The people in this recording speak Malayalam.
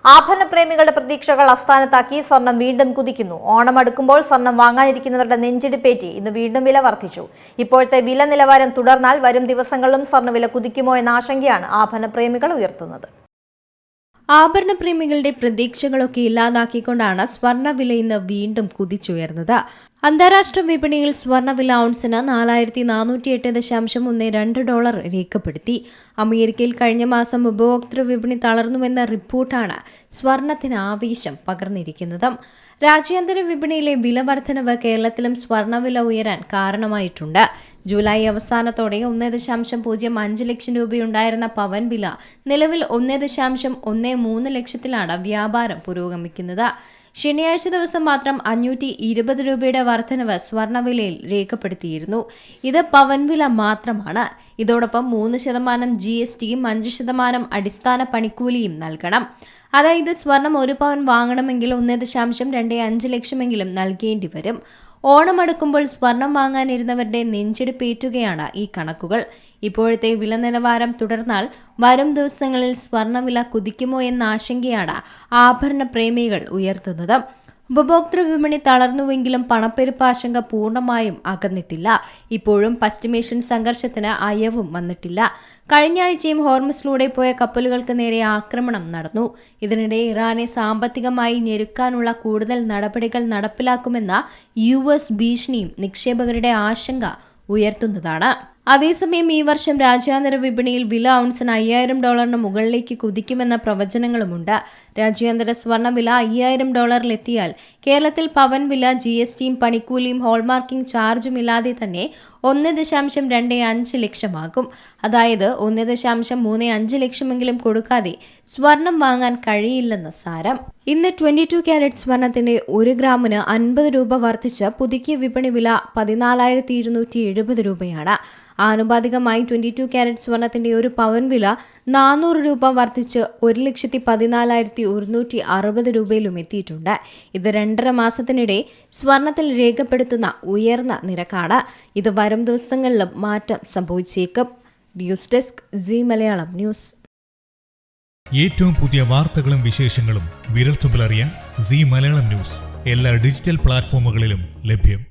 ആഭരണപ്രേമികളുടെ പ്രതീക്ഷകൾ അസ്ഥാനത്താക്കി സ്വർണം വീണ്ടും കുതിക്കുന്നു. ഓണം അടുക്കുമ്പോൾ സ്വർണം വാങ്ങാനിരിക്കുന്നവരുടെ നെഞ്ചിടിപ്പേറ്റി ഇന്ന് വീണ്ടും വില വർദ്ധിച്ചു. ഇപ്പോഴത്തെ വില നിലവാരം തുടർന്നാൽ വരും ദിവസങ്ങളിലും സ്വർണ്ണവില കുതിക്കുമോ എന്ന ആശങ്കയാണ് ആഭരണപ്രേമികൾ ഉയർത്തുന്നത്. ആഭരണപ്രേമികളുടെ പ്രതീക്ഷകളൊക്കെ ഇല്ലാതാക്കിക്കൊണ്ടാണ് സ്വർണ്ണവില ഇന്ന് വീണ്ടും കുതിച്ചുയർന്നത്. അന്താരാഷ്ട്ര വിപണിയിൽ സ്വർണ്ണവില ഔൺസിന് $4,408.12 രേഖപ്പെടുത്തി. അമേരിക്കയിൽ കഴിഞ്ഞ മാസം ഉപഭോക്തൃ വിപണി തളർന്നുവെന്ന റിപ്പോർട്ടാണ് സ്വർണത്തിന് ആവേശം പകർന്നിരിക്കുന്നത്. രാജ്യാന്തര വിപണിയിലെ വില വർധനവ് കേരളത്തിലും സ്വർണ്ണവില ഉയരാൻ കാരണമായിട്ടുണ്ട്. ജൂലൈ അവസാനത്തോടെ 1.05 ലക്ഷം രൂപയുണ്ടായിരുന്ന പവൻ വില നിലവിൽ 1.13 ലക്ഷത്തിലാണ് വ്യാപാരം പുരോഗമിക്കുന്നത്. ശനിയാഴ്ച ദിവസം മാത്രം 520 രൂപയുടെ വർധനവ് സ്വർണ്ണവിലയിൽ രേഖപ്പെടുത്തിയിരുന്നു. ഇത് പവൻ വില മാത്രമാണ്. ഇതോടൊപ്പം 3% GSTയും 5% അടിസ്ഥാന പണിക്കൂലിയും നൽകണം. അതായത് സ്വർണം 1 പവൻ വാങ്ങണമെങ്കിൽ 1.25 ലക്ഷമെങ്കിലും നൽകേണ്ടി വരും. ഓണം അടുക്കുമ്പോൾ സ്വർണം വാങ്ങാനിരുന്നവരുടെ നെഞ്ചിടിപ്പേറ്റുകയാണ് ഈ കണക്കുകൾ. ഇപ്പോഴത്തെ വില നിലവാരം തുടർന്നാൽ വരും ദിവസങ്ങളിൽ സ്വർണ്ണവില കുതിക്കുമോ എന്ന ആശങ്കയാണ് ആഭരണ പ്രേമികൾ ഉയർത്തുന്നത്. ഉപഭോക്തൃ വിപണി തളർന്നുവെങ്കിലും പണപ്പെരുപ്പ് ആശങ്ക പൂർണ്ണമായും അകന്നിട്ടില്ല. ഇപ്പോഴും പശ്ചിമേഷ്യൻ സംഘർഷത്തിന് അയവും വന്നിട്ടില്ല. കഴിഞ്ഞ ആഴ്ചയും ഹോർമസിലൂടെ പോയ കപ്പലുകൾക്ക് നേരെ ആക്രമണം നടന്നു. ഇതിനിടെ ഇറാനെ സാമ്പത്തികമായി ഞെരുക്കാനുള്ള കൂടുതൽ നടപടികൾ നടപ്പിലാക്കുമെന്ന US ഭീഷണിയും നിക്ഷേപകരുടെ ആശങ്ക ഉയർത്തുന്നതാണ്. അതേസമയം ഈ വർഷം രാജ്യാന്തര വിപണിയിൽ വില ഔൺസിന് $5,000 മുകളിലേക്ക് കുതിക്കുമെന്ന പ്രവചനങ്ങളുമുണ്ട്. രാജ്യാന്തര സ്വർണ്ണവില $5,000 കേരളത്തിൽ പവൻ വില GSTയും പണിക്കൂലിയും ഹോൾമാർക്കിംഗ് ചാർജും ഇല്ലാതെ തന്നെ 1.25 ലക്ഷമാകും. അതായത് 1.35 ലക്ഷമെങ്കിലും കൊടുക്കാതെ സ്വർണം വാങ്ങാൻ കഴിയില്ലെന്ന് സാരം. ഇന്ന് 22 ക്യാരറ്റ് സ്വർണത്തിന്റെ 1 ഗ്രാമിന് 50 രൂപ വർദ്ധിച്ച് പുതുക്കിയ വിപണി വില 14,270 രൂപയാണ്. ആനുപാതികമായി 22 ക്യാരറ്റ് സ്വർണത്തിന്റെ 1 പവൻ വില 400 രൂപ വർദ്ധിച്ച് 1,14,160 രൂപയിലും എത്തിയിട്ടുണ്ട്. ഇത് 2.5 മാസത്തിനിടെ സ്വർണത്തിൽ രേഖപ്പെടുത്തുന്ന ഉയർന്ന നിരക്കാണ്. ഇത് വരും ദിവസങ്ങളിലും മാറ്റം സംഭവിച്ചേക്കും. News desk Zee Malayalam news. ഏറ്റവും പുതിയ വാർത്തകളും വിശേഷങ്ങളും വിരൽത്തുമ്പിലറിയാൻ സീ മലയാളം ന്യൂസ് എല്ലാ ഡിജിറ്റൽ പ്ലാറ്റ്ഫോമുകളിലും ലഭ്യം.